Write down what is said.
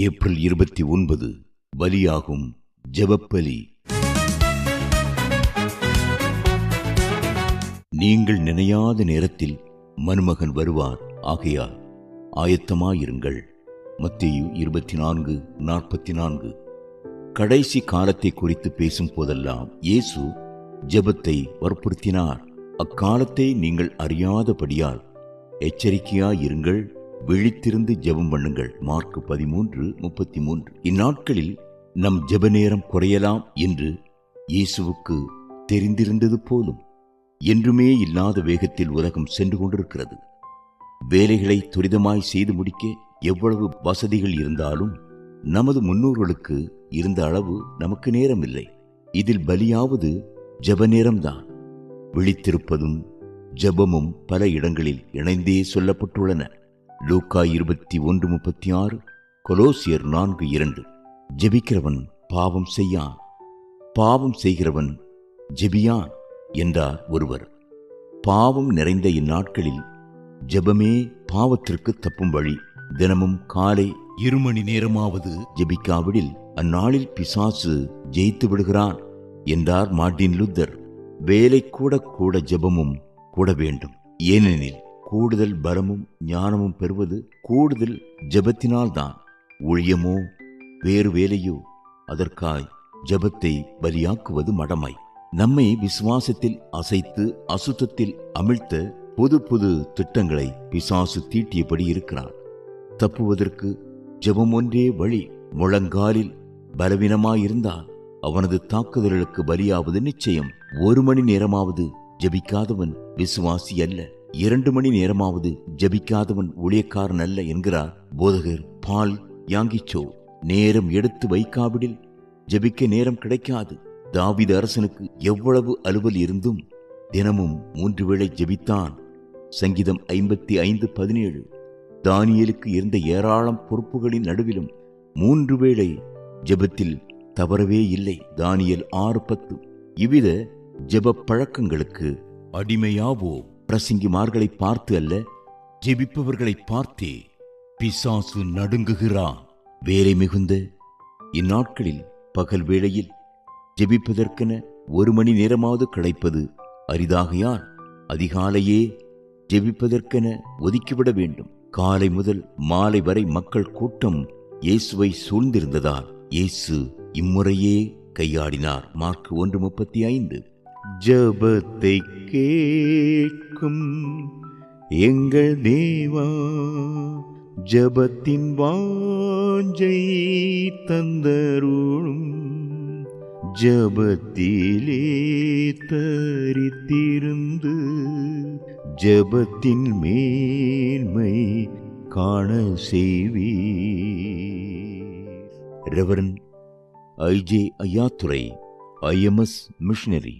April 29 பலியாகும் ஜெபப்பலி. நீங்கள் நினையாத நேரத்தில் மருமகன் வருவார், ஆகையால் ஆயத்தமாயிருங்கள். மத்தேயு 24:44. கடைசி காலத்தை குறித்து பேசும் போதெல்லாம் இயேசு ஜெபத்தை வற்புறுத்தினார். அக்காலத்தை நீங்கள் அறியாதபடியால் எச்சரிக்கையாயிருங்கள், விழித்திருந்து ஜெபம் பண்ணுங்கள். மார்க் 13:33. இந்நாட்களில் நம் ஜெப நேரம் குறையலாம் என்று இயேசுவுக்கு தெரிந்திருந்தது போலும். என்றுமே இல்லாத வேகத்தில் உலகம் சென்று கொண்டிருக்கிறது. வேலைகளை துரிதமாய் செய்து முடிக்க எவ்வளவு வசதிகள் இருந்தாலும் நமது முன்னோர்களுக்கு இருந்த அளவு நமக்கு நேரமில்லை. இதில் பலியாவது ஜெப நேரம்தான். விழித்திருப்பதும் ஜெபமும் பல இடங்களில் இணைந்தே சொல்லப்பட்டுள்ளன. லூக்கா 21:36, கொலோசியர் 4:2. ஜெபிக்கிறவன் பாவம் செய்யான், பாவம் செய்கிறவன் ஜெபியான் என்றார் ஒருவர். பாவம் நிறைந்த இந்நாட்களில் ஜெபமே பாவத்திற்கு தப்பும் வழி. தினமும் காலை 2 மணி நேரமாவது ஜெபிக்காவிடில் அந்நாளில் பிசாசு ஜெயித்து விடுகிறான் என்றார் மார்ட்டின் லூத்தர். வேலை கூட கூட ஜெபமும் கூட வேண்டும். ஏனெனில் கூடுதல் பலமும் ஞானமும் பெறுவது கூடுதல் ஜெபத்தினால்தான். ஊழியமோ வேறு வேலையோ அதற்காய் ஜெபத்தை பலியாக்குவது மடமை. நம்மை விசுவாசத்தில் அசைத்து அசுத்தத்தில் அமிழ்த்த புது புது திட்டங்களை பிசாசு தீட்டியபடி இருக்கிறான். தப்புவதற்கு ஜெபம் ஒன்றே வழி. முழங்காலில் பலவீனமாயிருந்தால் அவனது தாக்குதல்களுக்கு பலியாவது நிச்சயம். 1 மணி நேரமாவது ஜெபிக்காதவன் விசுவாசி அல்ல. 2 மணி நேரமாவது ஜெபிக்காதவன் ஊழியக்காரன் அல்ல என்கிறார் போதகர் பால் யாங்கிச்சோ. நேரம் எடுத்து வைக்காவிடில் ஜெபிக்க நேரம் கிடைக்காது. தாவீது அரசனுக்கு எவ்வளவு அலுவல் இருந்தும் தினமும் 3 வேளை ஜெபித்தான். சங்கீதம் 55:17. தானியேலுக்கு இருந்த ஏராளம் பொறுப்புகளின் நடுவிலும் 3 வேளை ஜெபத்தில் தவறவே இல்லை. தானியேல் 6:10. இவ்வித ஜெப பழக்கங்களுக்கு அடிமையாவோ. பிரசங்கிமார்களை பார்த்து அல்ல, ஜெபிப்பவர்களை பார்த்தே பிசாசு நடுங்குகிறான். வேலை மிகுந்த இந்நாட்களில் பகல் வேளையில் ஜெபிப்பதற்கென 1 மணி நேரமாவது கிடைப்பது அரிதாகையால் அதிகாலையே ஜெபிப்பதற்கென ஒதுக்கிவிட வேண்டும். காலை முதல் மாலை வரை மக்கள் கூட்டம் இயேசுவை சூழ்ந்திருந்ததால் இயேசு இம்முறையே கையாடினார். மார்க் 1:35. ஜெபத்தை கேட்கும் எங்கள் தேவா, ஜெபத்தின் வாஞ்சை தந்தருளும், ஜெபத்திலே தரித்திருந்து ஜெபத்தின் மேன்மை காண செய்வீர். Reverend IJ Ayyathurai, IMS missionary.